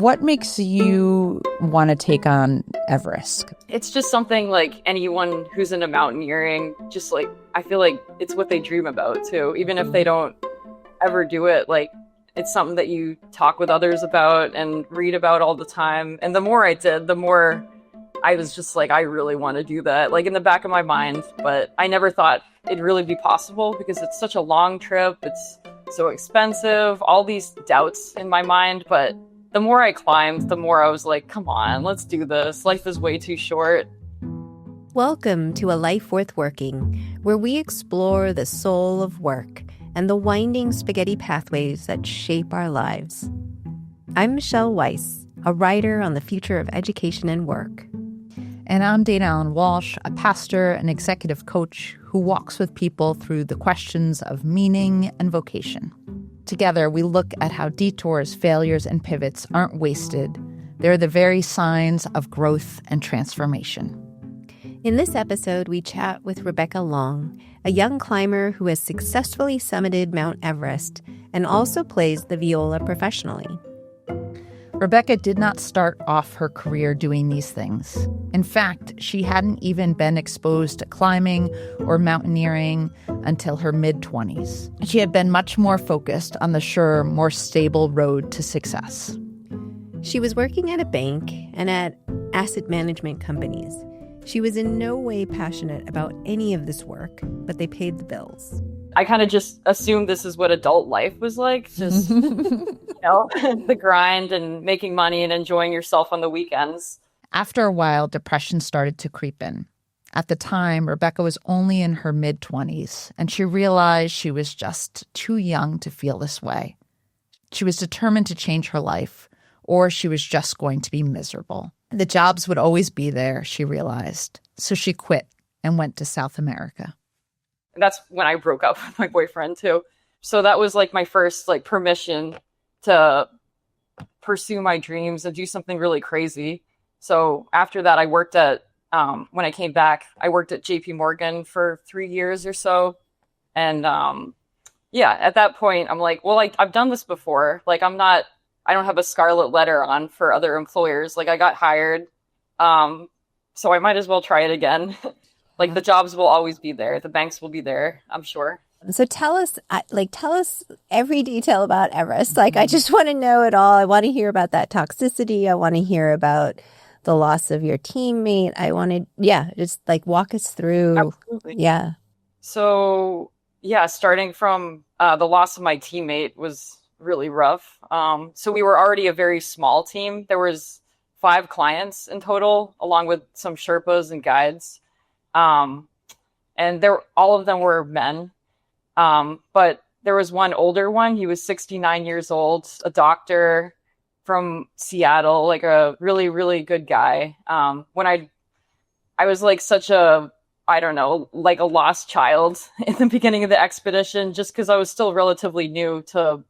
What makes you want to take on Everest? It's just something like anyone who's into mountaineering, just like, I feel like it's what they dream about too. Even if they don't ever do it, like it's something that you talk with others about and read about all the time. And the more I did, the more I was just like, I really want to do that, like in the back of my mind. But I never thought it'd really be possible because it's such a long trip. It's so expensive, all these doubts in my mind. But the more I climbed, the more I was like, come on, let's do this. Life is way too short. Welcome to A Life Worth Working, where we explore the soul of work and the winding spaghetti pathways that shape our lives. I'm Michelle Weiss, a writer on the future of education and work. And I'm Dana Allen Walsh, a pastor and executive coach who walks with people through the questions of meaning and vocation. Together, we look at how detours, failures, and pivots aren't wasted. They're the very signs of growth and transformation. In this episode, we chat with Rebecca Long, a young climber who has successfully summited Mount Everest and also plays the viola professionally. Rebecca did not start off her career doing these things. In fact, she hadn't even been exposed to climbing or mountaineering until her mid-20s. She had been much more focused on the surer, more stable road to success. She was working at a bank and at asset management companies. She was in no way passionate about any of this work, but they paid the bills. I kind of just assumed this is what adult life was like. Just, the grind and making money and enjoying yourself on the weekends. After a while, depression started to creep in. At the time, Rebecca was only in her mid-20s, and she realized she was just too young to feel this way. She was determined to change her life, or she was just going to be miserable. The jobs would always be there, she realized. So she quit and went to South America. That's when I broke up with my boyfriend too. So that was like my first permission to pursue my dreams and do something really crazy. So after that, I worked at, when I came back, I worked at JP Morgan for 3 years or so. And at that point, I'm like, well, I've done this before. I don't have a scarlet letter on for other employers. I got hired. So I might as well try it again. The jobs will always be there. The banks will be there, I'm sure. So tell us every detail about Everest. I just want to know it all. I want to hear about that toxicity. I want to hear about the loss of your teammate. I want to, just walk us through. Absolutely. Yeah. So, starting from the loss of my teammate was really rough. So we were already a very small team. There was 5 clients in total, along with some Sherpas and guides. And all of them were men. But there was one older one. He was 69 years old, a doctor from Seattle, a really, really good guy. When I was such a, I don't know, a lost child in the beginning of the expedition, just because I was still relatively new to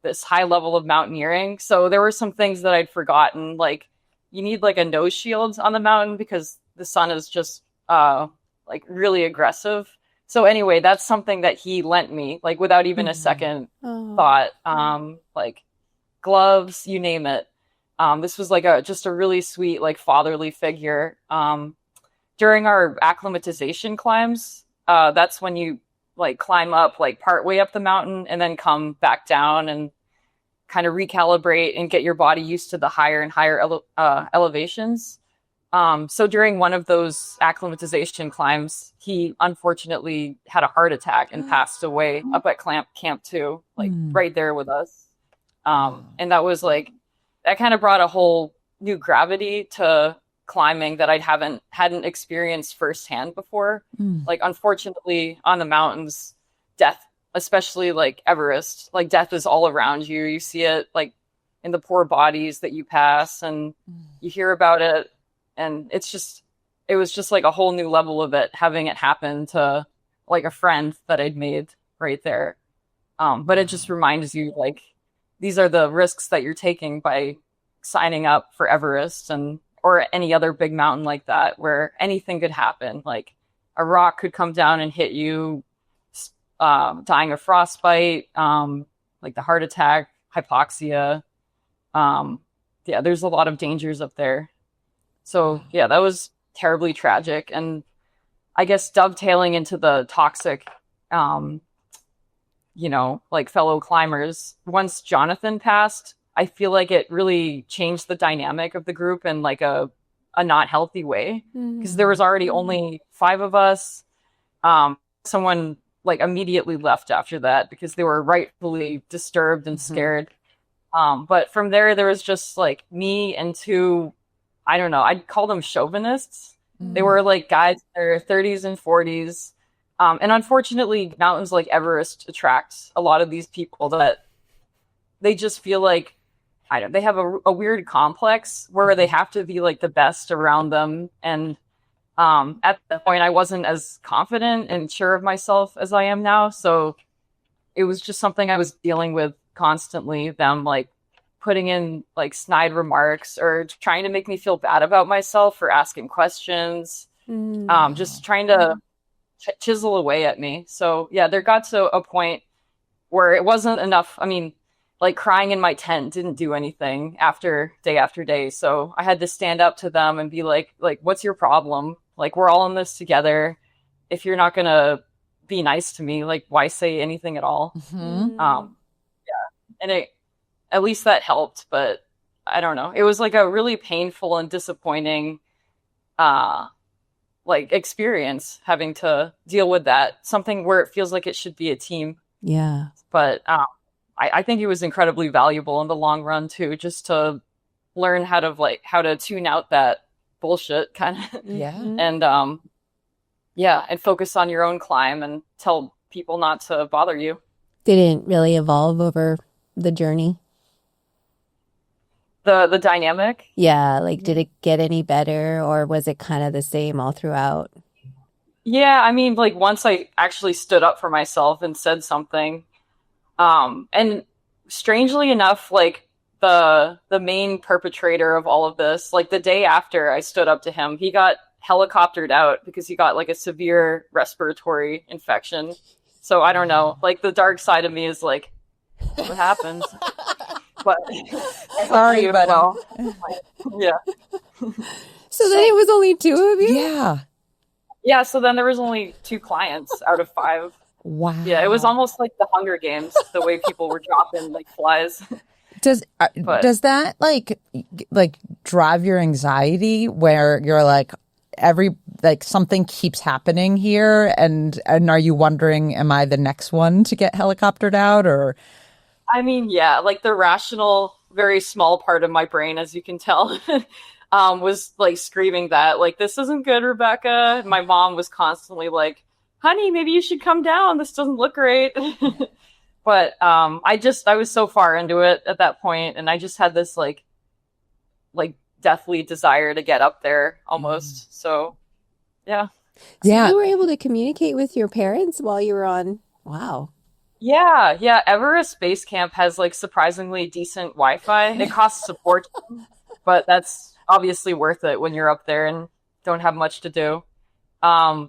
this high level of mountaineering. So there were some things that I'd forgotten. You need a nose shield on the mountain because the sun is just, really aggressive. So anyway, that's something that he lent me, without even a second thought. Gloves, you name it. This was just a really sweet, fatherly figure. During our acclimatization climbs, that's when you climb up, part way up the mountain and then come back down and kind of recalibrate and get your body used to the higher and higher elevations. So during one of those acclimatization climbs, he unfortunately had a heart attack and passed away up at Camp 2, right there with us. And that was that kind of brought a whole new gravity to climbing that I hadn't experienced firsthand before. Unfortunately on the mountains, death, especially Everest, death is all around you. You see it in the poor bodies that you pass and you hear about it. And it was just a whole new level of it, having it happen to a friend that I'd made right there. But it just reminds you these are the risks that you're taking by signing up for Everest or any other big mountain like that, where anything could happen. A rock could come down and hit you, dying of frostbite, the heart attack, hypoxia. yeah, there's a lot of dangers up there. So yeah, that was terribly tragic. And I guess dovetailing into the toxic, um, like fellow climbers, once Jonathan passed, I feel like it really changed the dynamic of the group in like a not healthy way, because there was already only 5 of us. Someone like immediately left after that because they were rightfully disturbed and scared. But from there was just like me and two, I don't know, I'd call them chauvinists. They were like guys in their 30s and 40s. And unfortunately, mountains like Everest attract a lot of these people that they just feel like, they have a weird complex where they have to be like the best around them. And at that point, I wasn't as confident and sure of myself as I am now. So it was just something I was dealing with constantly, them like putting in like snide remarks or trying to make me feel bad about myself for asking questions, just trying to chisel away at me. So yeah, there got to a point where it wasn't enough. I mean, like crying in my tent didn't do anything after day. So I had to stand up to them and be like, what's your problem? Like, we're all in this together. If you're not gonna be nice to me, like, why say anything at all? And at least that helped, but I don't know. It was like a really painful and disappointing like experience having to deal with that. Something where it feels like it should be a team. Yeah. But I think it was incredibly valuable in the long run too, just to learn how to tune out that bullshit kind of. Yeah. And and focus on your own climb and tell people not to bother you. Didn't really evolve over the journey. The dynamic. Yeah, like did it get any better or was it kind of the same all throughout? Yeah, I mean, like once I actually stood up for myself and said something, and strangely enough, like the main perpetrator of all of this, like the day after I stood up to him, he got helicoptered out because he got like a severe respiratory infection. So I don't know, like the dark side of me is like, what happened? But sorry, but well, yeah. So then it was only 2 of you? Yeah, so then there was only 2 clients out of 5. Wow. Yeah, it was almost like the Hunger Games, the way people were dropping like flies. Does that like drive your anxiety where you're like something keeps happening here and are you wondering, am I the next one to get helicoptered out? Or I mean, yeah, like the rational, very small part of my brain, as you can tell, was like screaming that, like, this isn't good, Rebecca. My mom was constantly like, honey, maybe you should come down. This doesn't look great. But I was so far into it at that point, and I just had this like deathly desire to get up there almost. So, yeah. So you were able to communicate with your parents while you were on. Wow. Yeah. Everest Base Camp has like surprisingly decent Wi-Fi. It costs a fortune, but that's obviously worth it when you're up there and don't have much to do.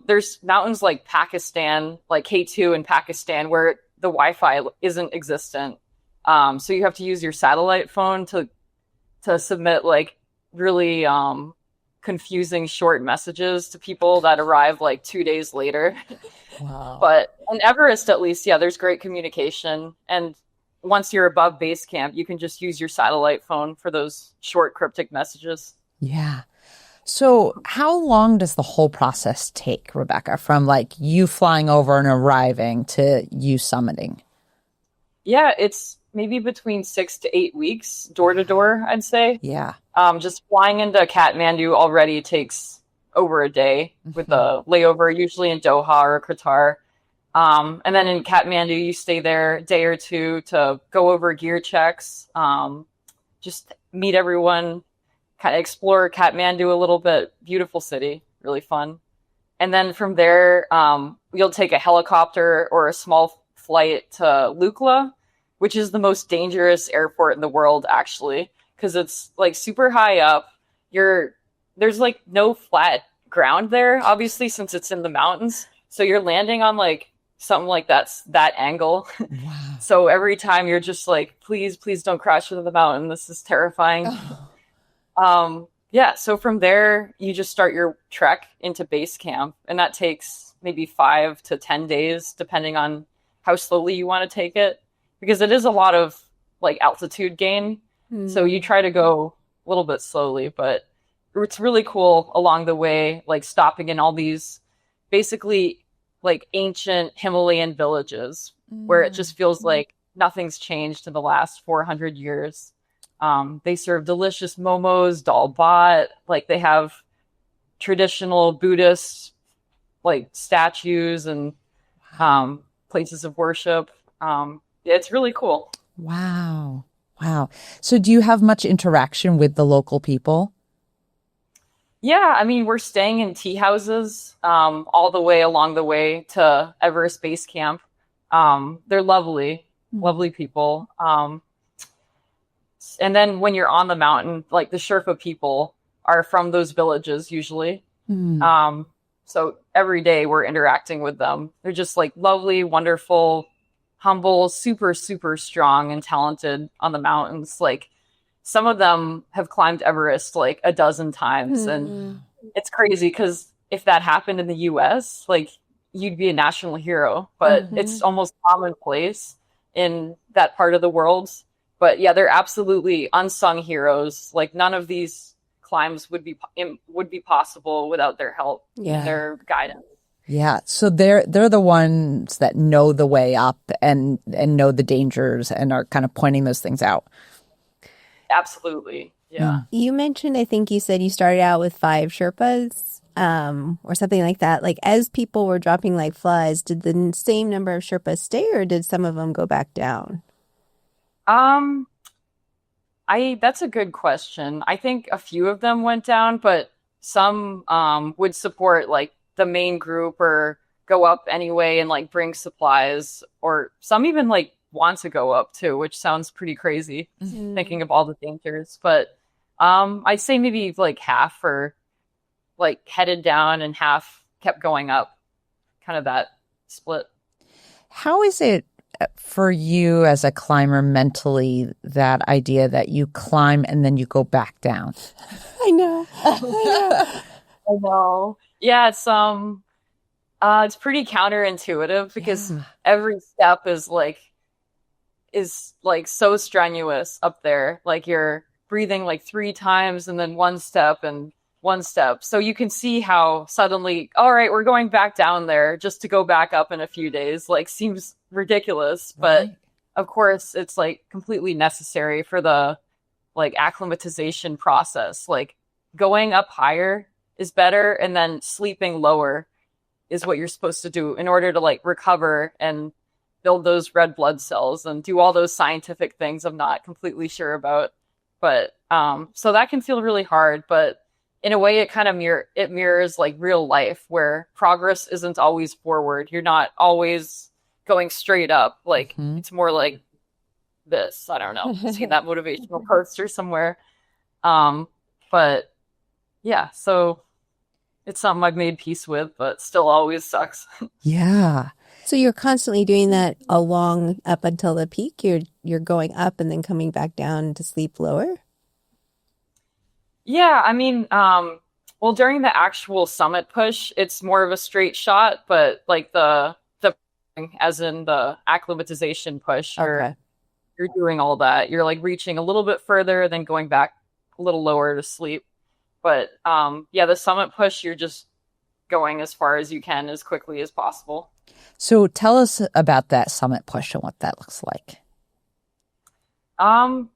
There's mountains like Pakistan, like K2 in Pakistan, where the Wi-Fi isn't existent. So you have to use your satellite phone to submit like really confusing short messages to people that arrive like 2 days later. wow. But in Everest, at least, yeah, there's great communication. And once you're above base camp, you can just use your satellite phone for those short cryptic messages. Yeah. So how long does the whole process take, Rebecca, from like you flying over and arriving to you summiting? Yeah, it's maybe between 6 to 8 weeks, door to door, I'd say. Yeah. Just flying into Kathmandu already takes over a day with a layover, usually in Doha or Qatar. And then in Kathmandu, you stay there a day or two to go over gear checks, just meet everyone, kind of explore Kathmandu a little bit. Beautiful city, really fun. And then from there, you'll take a helicopter or a small flight to Lukla, which is the most dangerous airport in the world, actually, because it's like super high up. There's like no flat ground there, obviously, since it's in the mountains. So you're landing on like something like that angle. Wow. So every time you're just like, please, please don't crash into the mountain. This is terrifying. Oh, Yeah, so from there, you just start your trek into base camp, and that takes maybe 5 to 10 days, depending on how slowly you want to take it, because it is a lot of like altitude gain. So you try to go a little bit slowly, but it's really cool along the way, like stopping in all these basically like ancient Himalayan villages where it just feels like nothing's changed in the last 400 years. They serve delicious momos, dal bhat. Like they have traditional Buddhist like statues and places of worship. Yeah, it's really cool. wow. Wow. So do you have much interaction with the local people? Yeah, I mean, we're staying in tea houses all the way along the way to Everest Base Camp. They're lovely, lovely people. And then when you're on the mountain, like the Sherpa people are from those villages usually. Mm. So every day we're interacting with them. They're just like lovely, wonderful, humble, super, super strong and talented on the mountains. Like some of them have climbed Everest like a dozen times. And it's crazy because if that happened in the US, like you'd be a national hero, but it's almost commonplace in that part of the world. But yeah, they're absolutely unsung heroes. Like none of these climbs would be possible without their help and their guidance. Yeah. So they're the ones that know the way up and know the dangers and are kind of pointing those things out. Absolutely. Yeah. You mentioned, I think you said you started out with 5 Sherpas, or something like that. Like as people were dropping like flies, did the same number of Sherpas stay or did some of them go back down? That's a good question. I think a few of them went down, but some would support like the main group or go up anyway and like bring supplies, or some even like want to go up too, which sounds pretty crazy thinking of all the dangers. But I'd say maybe like half or like headed down and half kept going up, kind of that split. How is it for you as a climber mentally, that idea that you climb and then you go back down? I know. I know. Yeah, it's pretty counterintuitive because every step is like so strenuous up there. Like you're breathing like 3 times and then one step and one step. So you can see how suddenly, all right, we're going back down there just to go back up in a few days, like seems ridiculous. But Right. of course it's like completely necessary for the like acclimatization process. Like going up higher is better and then sleeping lower is what you're supposed to do in order to like recover and build those red blood cells and do all those scientific things I'm not completely sure about. But so that can feel really hard, but in a way it kind of mirrors like real life where progress isn't always forward. You're not always going straight up. Like it's more like this. I don't know. Seen that motivational poster somewhere. But yeah, so it's something I've made peace with, but still always sucks. Yeah. So you're constantly doing that along up until the peak. You're going up and then coming back down to sleep lower. Yeah, I mean, well, during the actual summit push, it's more of a straight shot, but like the as in the acclimatization push, you're doing all that. You're like reaching a little bit further, then going back a little lower to sleep. But yeah, the summit push, you're just going as far as you can as quickly as possible. So tell us about that summit push and what that looks like.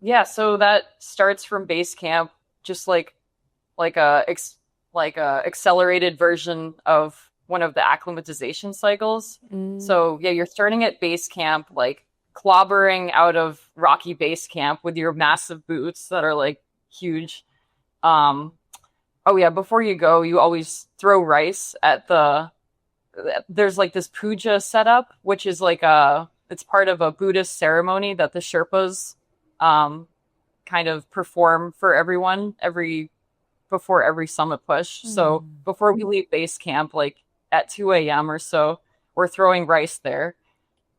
Yeah, so that starts from base camp, just like a accelerated version of one of the acclimatization cycles. So yeah, you're starting at base camp, like clobbering out of rocky base camp with your massive boots that are like huge. Oh yeah, before you go, you always throw rice at there's like this puja setup, which is like it's part of a Buddhist ceremony that the Sherpas kind of perform for everyone before every summit push. So before we leave base camp, like at 2 a.m. or so, we're throwing rice there.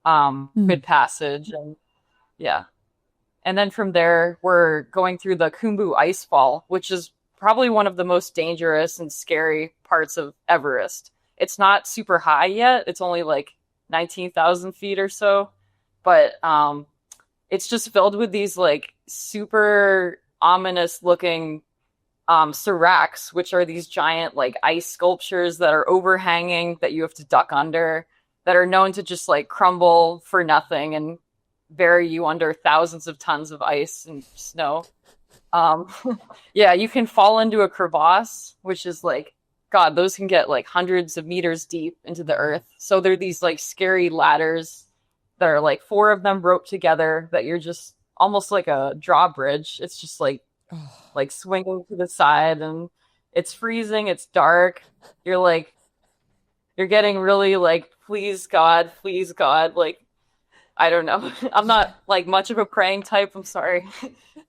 Mm. Good passage. And yeah. And then from there, we're going through the Khumbu Icefall, which is probably one of the most dangerous and scary parts of Everest. It's not super high yet. It's only like 19,000 feet or so. But it's just filled with these like super ominous looking seracs, which are these giant like ice sculptures that are overhanging that you have to duck under, that are known to just like crumble for nothing and bury you under thousands of tons of ice and snow. Um, yeah, you can fall into a crevasse, which is like, God, those can get like hundreds of meters deep into the earth. So they're these like scary ladders that are like four of them roped together that you're just almost like a drawbridge. It's just like swinging to the side, and it's freezing, it's dark. You're like, you're getting really like, please God, like, I don't know. I'm not like much of a praying type, I'm sorry.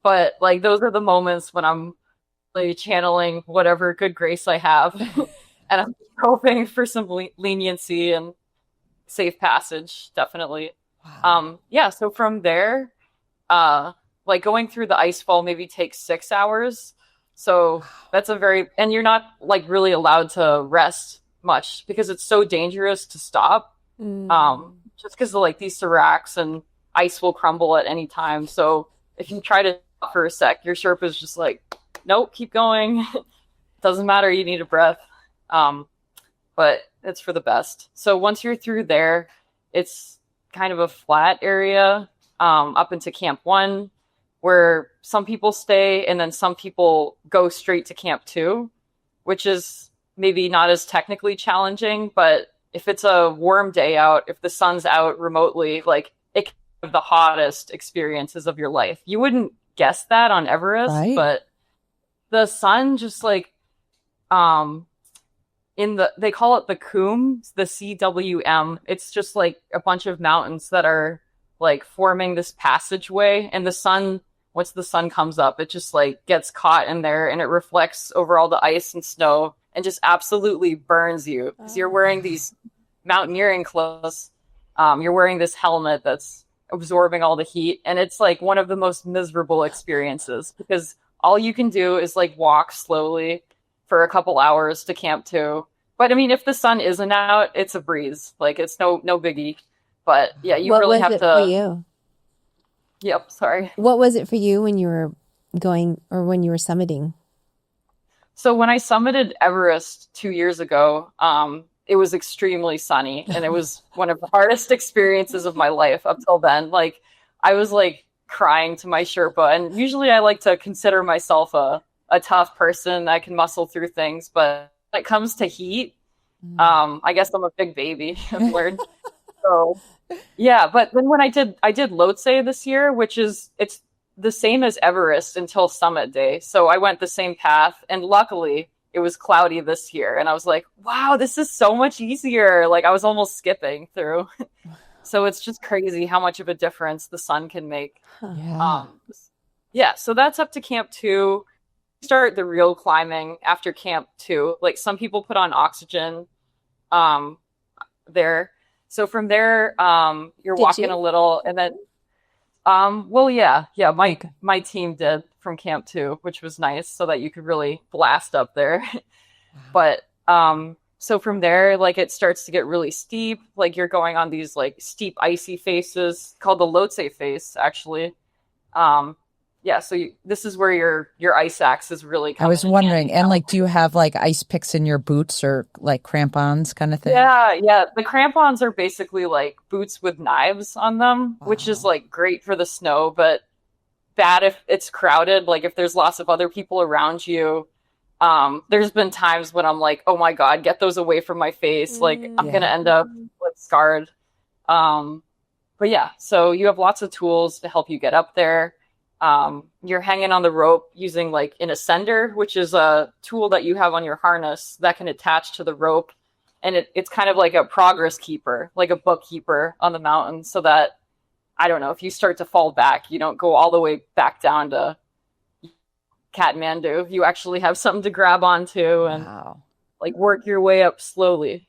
But like those are the moments when I'm really channeling whatever good grace I have. And I'm hoping for some leniency and safe passage, definitely. Wow. Yeah, so from there, like going through the ice fall maybe takes 6 hours. So that's a very, and you're not like really allowed to rest much because it's so dangerous to stop. Mm. Just because of like these seracs and ice will crumble at any time. So if you try to stop for a sec, your Sherpa's just like, nope, keep going. Doesn't matter, you need a breath. But it's for the best. So once you're through there, it's kind of a flat area up into Camp 1, where some people stay and then some people go straight to Camp 2, which is maybe not as technically challenging, but if it's a warm day out, if the sun's out remotely, like it can be the hottest experiences of your life. You wouldn't guess that on Everest, Right? but the sun just like they call it the Coom, the CWM. It's just like a bunch of mountains that are like forming this passageway, and the sun, once the sun comes up, it just like gets caught in there and it reflects over all the ice and snow and just absolutely burns you because you're wearing these mountaineering clothes. You're wearing this helmet that's absorbing all the heat, and it's like one of the most miserable experiences because all you can do is like walk slowly for a couple hours to Camp 2. But I mean, if the sun isn't out, it's a breeze. Like it's no biggie. But yeah, you What really was have it for to. you? Yep, sorry. What was it for you when you were going or when you were summiting? So when I summited Everest 2 years ago, it was extremely sunny, and it was one of the hardest experiences of my life up till then. Like I was like crying to my Sherpa, and usually I like to consider myself a tough person that can muscle through things, but when it comes to heat, I guess I'm a big baby. I've learned. So yeah, but then when I did Lhotse this year, which is it's the same as Everest until summit day. So I went the same path, and luckily it was cloudy this year, and I was like, wow, this is so much easier. Like I was almost skipping through. So it's just crazy how much of a difference the sun can make. Huh. Yeah. Yeah, so that's up to Camp 2. Start the real climbing after Camp 2. Like some people put on oxygen um there. So from there, you're Did walking you? a little, and then, well, yeah, my Okay. my team did from Camp 2, which was nice, so that you could really blast up there. But so from there, like it starts to get really steep. Like you're going on these like steep icy faces called the Lhotse face, actually. Um, yeah, so this is where your ice axe is really I coming was in wondering, handy and now. like, do you have like ice picks in your boots or like crampons kind of thing? Yeah. The crampons are basically like boots with knives on them, which is Wow. like great for the snow, but bad if it's crowded. Like if there's lots of other people around you. There's been times when I'm like, oh my God, get those away from my face. Like I'm gonna Yeah. end up like scarred. Um, but yeah, so you have lots of tools to help you get up there. You're hanging on the rope using like an ascender, which is a tool that you have on your harness that can attach to the rope. And it's kind of like a progress keeper, like a bookkeeper on the mountain, so that, I don't know, if you start to fall back, you don't go all the way back down to Kathmandu. You actually have something to grab onto and Wow. like work your way up slowly.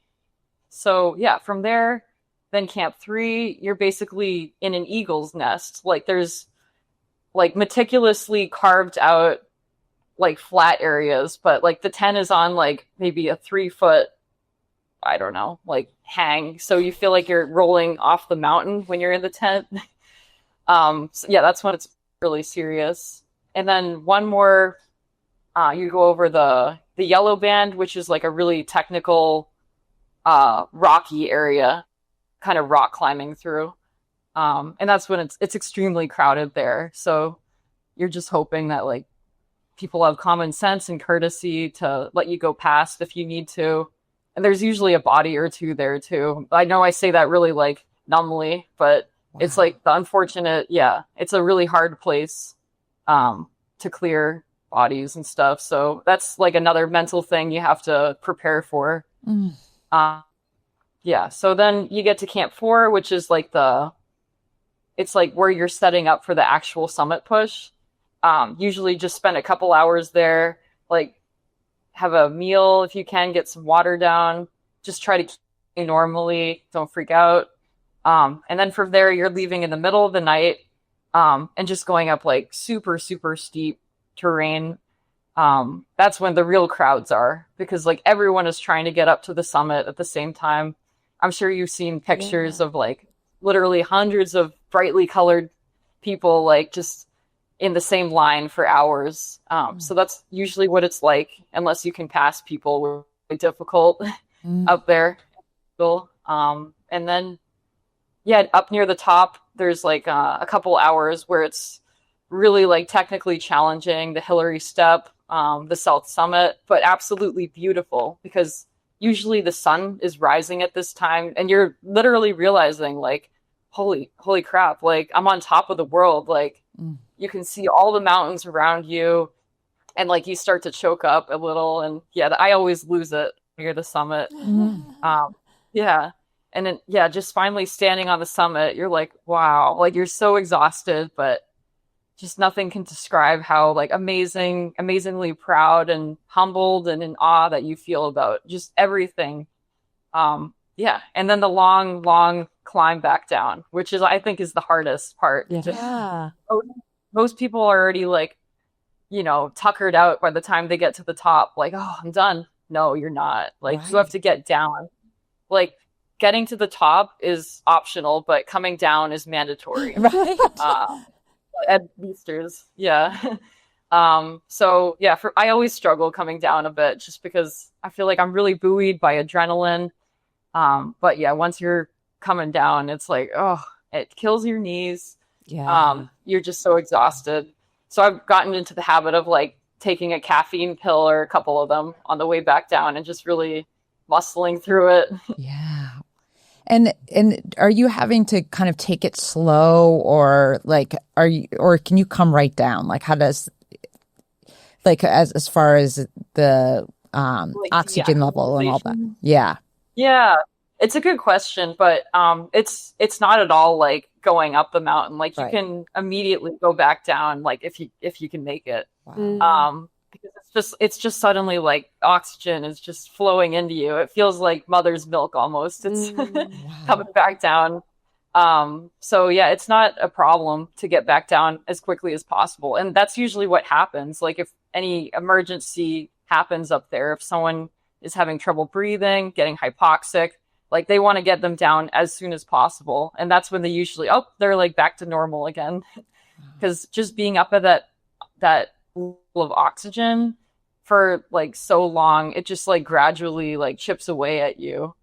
So yeah, from there, then camp 3, you're basically in an eagle's nest. Like there's like meticulously carved out like flat areas, but like the tent is on like maybe a 3 foot, I don't know, like hang. So you feel like you're rolling off the mountain when you're in the tent. So yeah, that's when it's really serious. And then one more, you go over the yellow band, which is like a really technical, rocky area, kind of rock climbing through. And that's when it's extremely crowded there. So you're just hoping that like people have common sense and courtesy to let you go past if you need to. And there's usually a body or two there too. I know I say that really like numbly, but it's like the unfortunate, yeah, it's a really hard place to clear bodies and stuff. So that's like another mental thing you have to prepare for. Yeah. So then you get to camp 4, which is like it's like where you're setting up for the actual summit push. Usually just spend a couple hours there, like have a meal if you can, get some water down, just try to keep normally, don't freak out. And then from there, you're leaving in the middle of the night, and just going up like super, super steep terrain. That's when the real crowds are, because like everyone is trying to get up to the summit at the same time. I'm sure you've seen pictures of like literally hundreds of brightly colored people like just in the same line for hours. So that's usually what it's like, unless you can pass people, which is really difficult up there. And then, yeah, up near the top, there's like a couple hours where it's really like technically challenging, the Hillary Step, the South Summit, but absolutely beautiful, because usually the sun is rising at this time and you're literally realizing like, holy crap, like I'm on top of the world. Like you can see all the mountains around you, and like you start to choke up a little. And yeah, I always lose it near the summit. Yeah. And then, yeah, just finally standing on the summit, you're like, wow, like you're so exhausted, but just nothing can describe how like amazingly proud and humbled and in awe that you feel about just everything. Yeah. And then the long climb back down, which is, I think, is the hardest part. Yeah. Most people are already like, tuckered out by the time they get to the top. Like, oh, I'm done. No, you're not. Like, you have to get down. Like, getting to the top is optional, but coming down is mandatory. Right. At boosters. Yeah. So yeah, I always struggle coming down a bit, just because I feel like I'm really buoyed by adrenaline. But yeah, once you're coming down, it's like, oh, it kills your knees. Yeah. You're just so exhausted. So I've gotten into the habit of like taking a caffeine pill or a couple of them on the way back down and just really muscling through it. Yeah. And are you having to kind of take it slow, or like or can you come right down? Like how does, like as far as the Like, oxygen level and all that? acclimatization. Yeah. Yeah, it's a good question, but it's not at all like going up the mountain. Like you Right. can immediately go back down, like if you can make it. Wow. Because it's just suddenly like oxygen is just flowing into you. It feels like mother's milk almost. It's coming back down. So yeah, it's not a problem to get back down as quickly as possible. And that's usually what happens. Like if any emergency happens up there, if someone is having trouble breathing, getting hypoxic, like they want to get them down as soon as possible. And that's when they usually, they're like back to normal again. Because just being up at that level of oxygen for like so long, it just like gradually like chips away at you.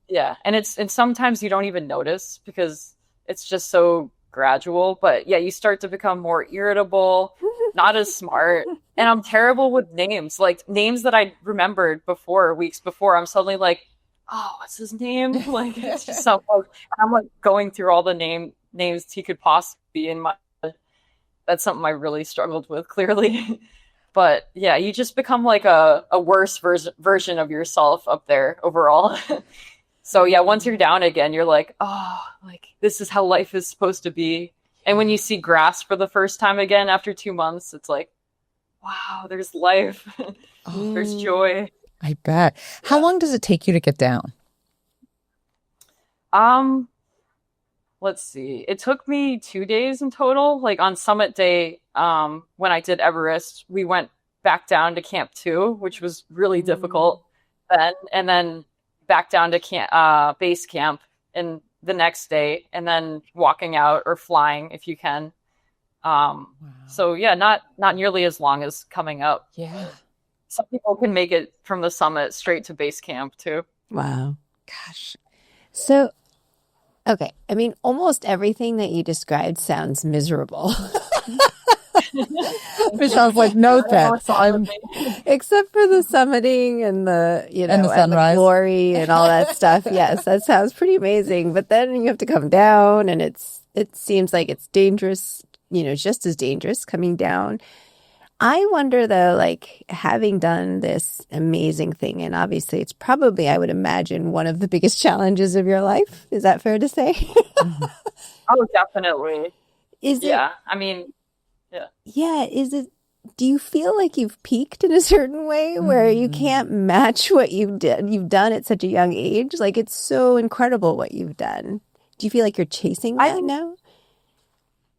Yeah, and sometimes you don't even notice because it's just so gradual. But yeah, you start to become more irritable, not as smart. And I'm terrible with names, like names that I remembered weeks before. I'm suddenly like, oh, what's his name? Like it's just so. I'm like going through all the names he could possibly be in my. That's something I really struggled with, clearly. But yeah, you just become like a worse version of yourself up there overall. So yeah, once you're down again, you're like, oh, like this is how life is supposed to be. And when you see grass for the first time again after 2 months, it's like, wow, there's life. There's joy. I bet. How long does it take you to get down? Um, let's see. It took me 2 days in total. Like on summit day, when I did Everest, we went back down to Camp 2, which was really difficult then, and then back down to base camp in the next day, and then walking out or flying if you can. Wow. So yeah, not nearly as long as coming up. Yeah. Some people can make it from the summit straight to base camp too. Wow. Gosh. So, okay. I mean, almost everything that you described sounds miserable. Michelle's like, no thanks. Except for the summiting and the, And the sunrise. glory and all that stuff. Yes, that sounds pretty amazing. But then you have to come down, and it seems like it's dangerous, just as dangerous coming down. I wonder though, like having done this amazing thing, and obviously it's probably, I would imagine, one of the biggest challenges of your life. Is that fair to say? Oh, definitely. Is it? Yeah. I mean, yeah. Yeah. Do you feel like you've peaked in a certain way where you can't match what you've done at such a young age? Like it's so incredible what you've done. Do you feel like you're chasing that now?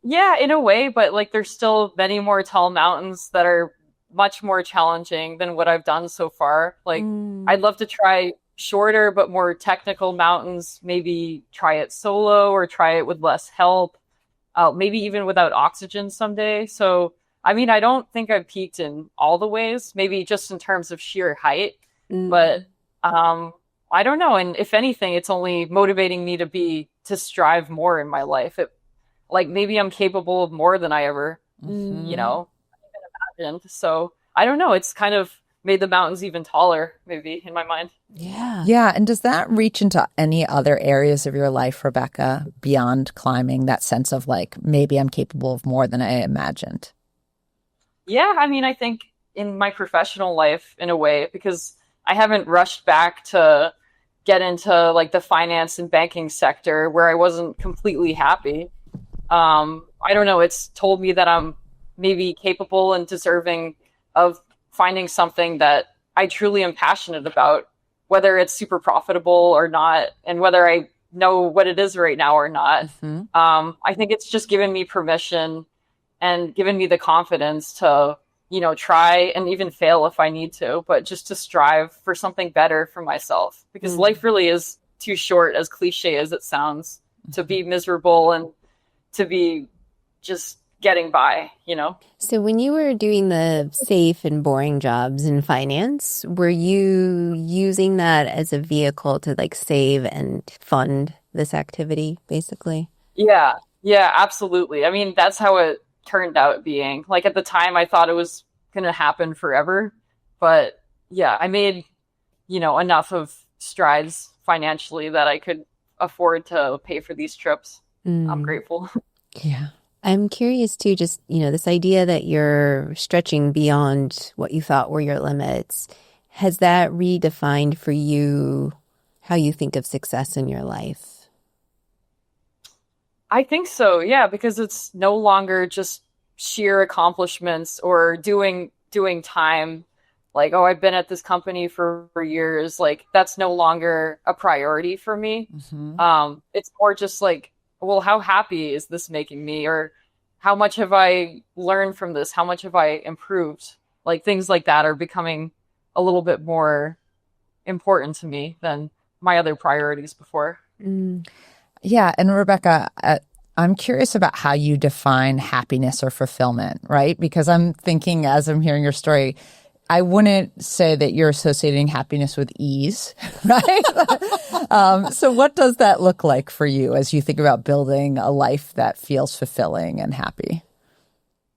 Yeah, in a way, but like there's still many more tall mountains that are much more challenging than what I've done so far. Like I'd love to try shorter but more technical mountains, maybe try it solo or try it with less help, maybe even without oxygen someday. So, I mean, I don't think I've peaked in all the ways, maybe just in terms of sheer height, but I don't know. And if anything, it's only motivating me to strive more in my life. Like maybe I'm capable of more than I ever, imagined. So I don't know. It's kind of made the mountains even taller, maybe in my mind. Yeah. Yeah. And does that reach into any other areas of your life, Rebecca, beyond climbing, that sense of like, maybe I'm capable of more than I imagined? Yeah. I mean, I think in my professional life, in a way, because I haven't rushed back to get into like the finance and banking sector where I wasn't completely happy. I don't know. It's told me that I'm maybe capable and deserving of finding something that I truly am passionate about, whether it's super profitable or not, and whether I know what it is right now or not. I think it's just given me permission and given me the confidence to, try and even fail if I need to, but just to strive for something better for myself, because life really is too short, as cliche as it sounds, to be miserable and to be just getting by, So when you were doing the safe and boring jobs in finance, were you using that as a vehicle to like save and fund this activity, basically? Yeah, absolutely. I mean, that's how it turned out being. Like at the time, I thought it was going to happen forever. But yeah, I made, enough of strides financially that I could afford to pay for these trips. I'm grateful. Yeah. I'm curious too, just, this idea that you're stretching beyond what you thought were your limits. Has that redefined for you how you think of success in your life? I think so, yeah, because it's no longer just sheer accomplishments or doing time. Like, oh, I've been at this company for years. Like, that's no longer a priority for me. It's more just like, well, how happy is this making me? Or how much have I learned from this? How much have I improved? Like things like that are becoming a little bit more important to me than my other priorities before. Yeah. And Rebecca, I'm curious about how you define happiness or fulfillment, right? Because I'm thinking as I'm hearing your story, I wouldn't say that you're associating happiness with ease, right? So what does that look like for you as you think about building a life that feels fulfilling and happy?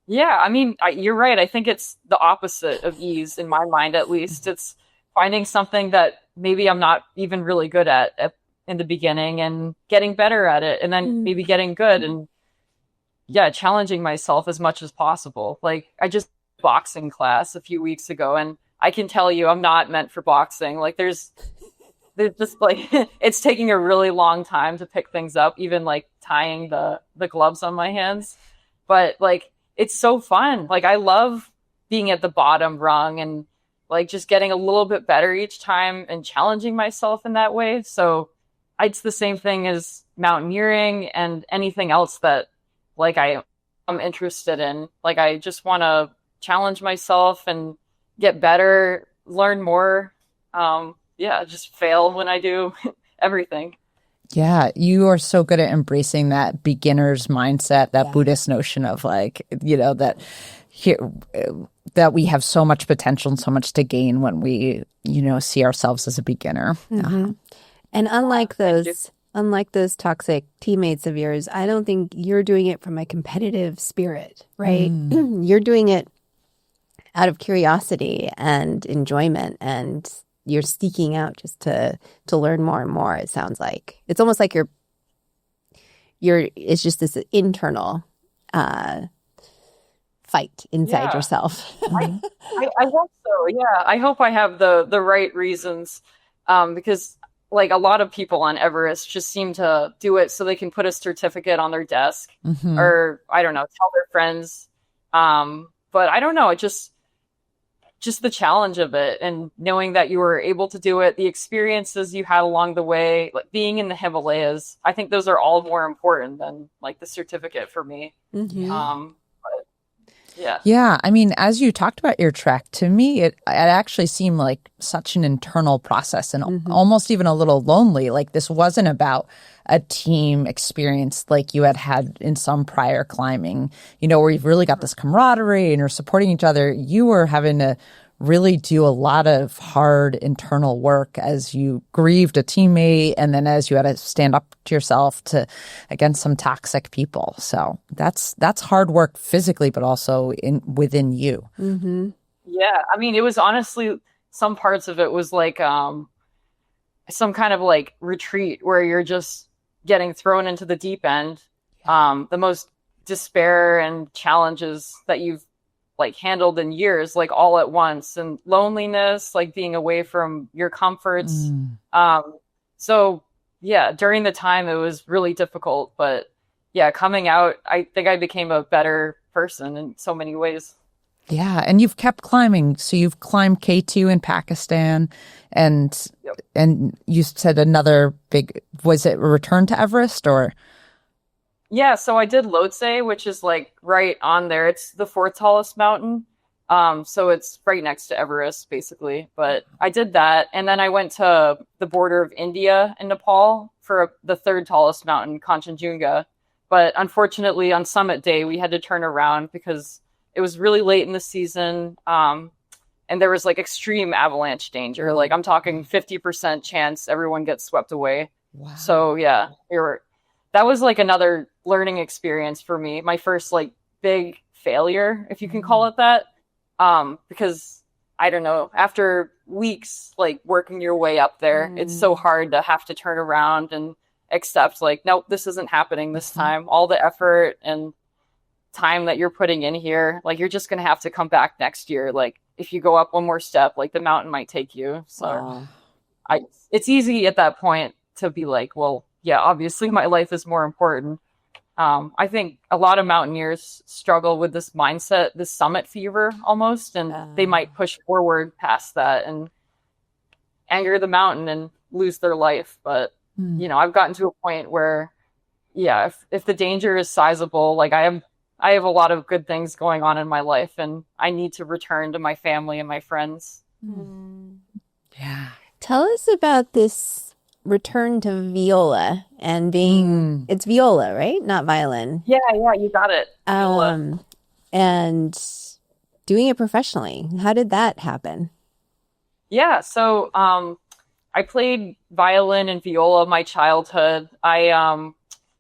Yeah, I mean, you're right. I think it's the opposite of ease in my mind, at least. It's finding something that maybe I'm not even really good at in the beginning and getting better at it, and then maybe getting good and, yeah, challenging myself as much as possible. Like, I just boxing class a few weeks ago, and I can tell you I'm not meant for boxing. Like there's just like it's taking a really long time to pick things up, even like tying the gloves on my hands. But like it's so fun. Like I love being at the bottom rung and like just getting a little bit better each time and challenging myself in that way. So it's the same thing as mountaineering and anything else that like I'm interested in. Like I just want to challenge myself and get better, learn more. Yeah, just fail when I do everything. Yeah, you are so good at embracing that beginner's mindset, that Buddhist notion of like, that here that we have so much potential and so much to gain when we, see ourselves as a beginner. Mm-hmm. And unlike those toxic teammates of yours, I don't think you're doing it from a competitive spirit, right? You're doing it out of curiosity and enjoyment, and you're seeking out just to learn more and more. It sounds like it's almost like you're it's just this internal fight inside yourself. I hope so. Yeah, I hope I have the right reasons, because like a lot of people on Everest just seem to do it so they can put a certificate on their desk, or I don't know, tell their friends. But I don't know, it just the challenge of it and knowing that you were able to do it, the experiences you had along the way, like being in the Himalayas, I think those are all more important than like the certificate for me. Yeah. Yeah. I mean, as you talked about your trek, to me, it actually seemed like such an internal process and almost even a little lonely. Like this wasn't about a team experience like you had in some prior climbing, where you've really got this camaraderie and you're supporting each other. You were having to really do a lot of hard internal work as you grieved a teammate and then as you had to stand up to yourself against some toxic people. So that's hard work physically, but also within you. Yeah. I mean, it was honestly, some parts of it was like some kind of like retreat where you're just getting thrown into the deep end. The most despair and challenges that you've like handled in years, like all at once, and loneliness, like being away from your comforts. So yeah, during the time it was really difficult, but yeah, coming out, I think I became a better person in so many ways. Yeah, and you've kept climbing. So you've climbed K2 in Pakistan, and you said another was it a return to Everest or? Yeah, so I did Lhotse, which is like right on there. It's the fourth tallest mountain. So it's right next to Everest, basically. But I did that, and then I went to the border of India and Nepal for the third tallest mountain, Kanchenjunga. But unfortunately, on summit day, we had to turn around because it was really late in the season, and there was like extreme avalanche danger. Like I'm talking 50% chance everyone gets swept away. Wow. So yeah, that was like another learning experience for me. My first like big failure, if you can call it that. Because I don't know, after weeks like working your way up there, it's so hard to have to turn around and accept like, nope, this isn't happening this time. All the effort and time that you're putting in here, like you're just gonna have to come back next year. Like if you go up one more step, like the mountain might take you. So it's easy at that point to be like, well, yeah, obviously my life is more important. I think a lot of mountaineers struggle with this mindset, this summit fever almost, and they might push forward past that and anger the mountain and lose their life. But, I've gotten to a point where, yeah, if the danger is sizable, like I have a lot of good things going on in my life and I need to return to my family and my friends. Yeah. Tell us about this return to viola and being it's viola, right? Not violin. Yeah, you got it. And doing it professionally. How did that happen? Yeah, so I played violin and viola my childhood. I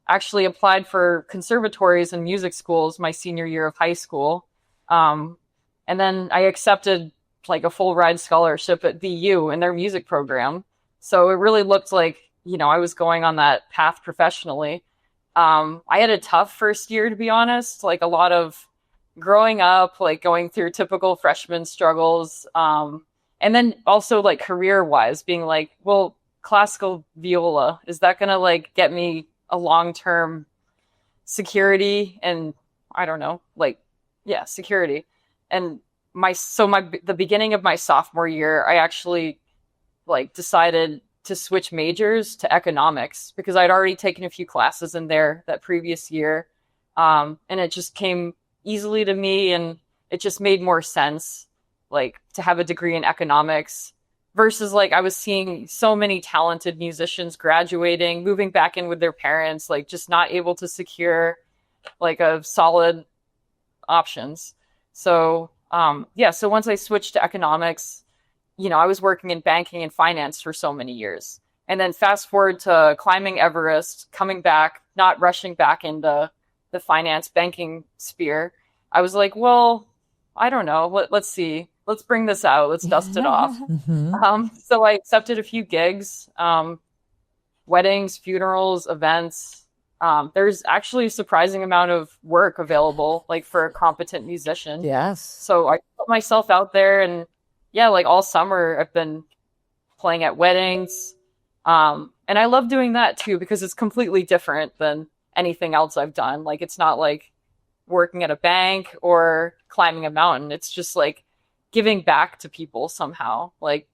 actually applied for conservatories and music schools my senior year of high school. And then I accepted like a full ride scholarship at VU in their music program. So it really looked like, I was going on that path professionally. I had a tough first year, to be honest, like a lot of growing up, like going through typical freshman struggles. And then also like career wise being like, well, classical viola, is that going to like get me a long-term security? And I don't know, like, yeah, security. And the beginning of my sophomore year, I actually like decided to switch majors to economics because I'd already taken a few classes in there that previous year. And it just came easily to me, and it just made more sense, like, to have a degree in economics versus like I was seeing so many talented musicians graduating, moving back in with their parents, like just not able to secure like a solid options. So so once I switched to economics, I was working in banking and finance for so many years. And then fast forward to climbing Everest, coming back, not rushing back into the finance banking sphere. I was like, well, I don't know. Let's see. Let's bring this out. Let's dust it off. So I accepted a few gigs, weddings, funerals, events. There's actually a surprising amount of work available, like for a competent musician. Yes. So I put myself out there, and like all summer I've been playing at weddings. And I love doing that too, because it's completely different than anything else I've done. Like, it's not like working at a bank or climbing a mountain. It's just like giving back to people somehow, like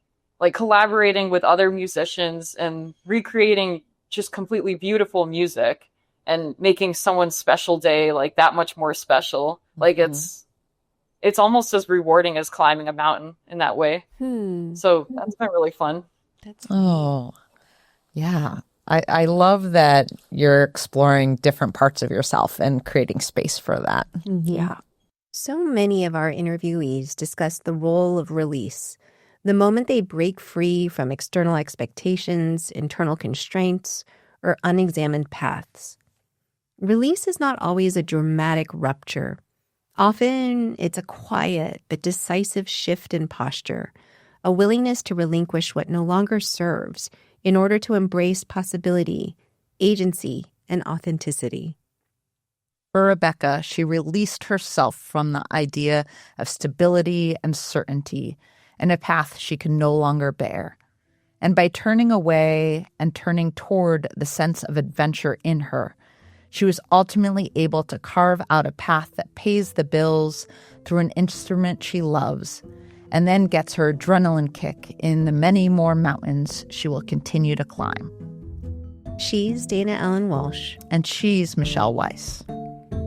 collaborating with other musicians and recreating just completely beautiful music and making someone's special day like that much more special. Like it's almost as rewarding as climbing a mountain in that way. So that's been really fun. Oh, yeah. I love that you're exploring different parts of yourself and creating space for that. Yeah. So many of our interviewees discuss the role of release, the moment they break free from external expectations, internal constraints, or unexamined paths. Release is not always a dramatic rupture. Often, it's a quiet but decisive shift in posture, a willingness to relinquish what no longer serves in order to embrace possibility, agency, and authenticity. For Rebecca, she released herself from the idea of stability and certainty in a path she could no longer bear. And by turning away and turning toward the sense of adventure in her, she was ultimately able to carve out a path that pays the bills through an instrument she loves, and then gets her adrenaline kick in the many more mountains she will continue to climb. She's Dana Ellen Walsh. And she's Michelle Weiss.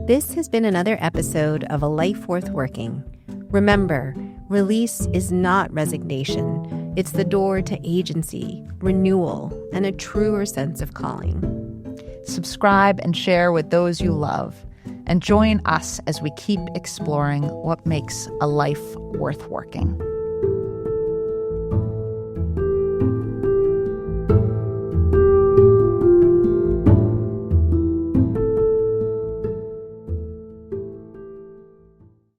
This has been another episode of A Life Worth Working. Remember, release is not resignation. It's the door to agency, renewal, and a truer sense of calling. Subscribe and share with those you love. And join us as we keep exploring what makes a life worth working.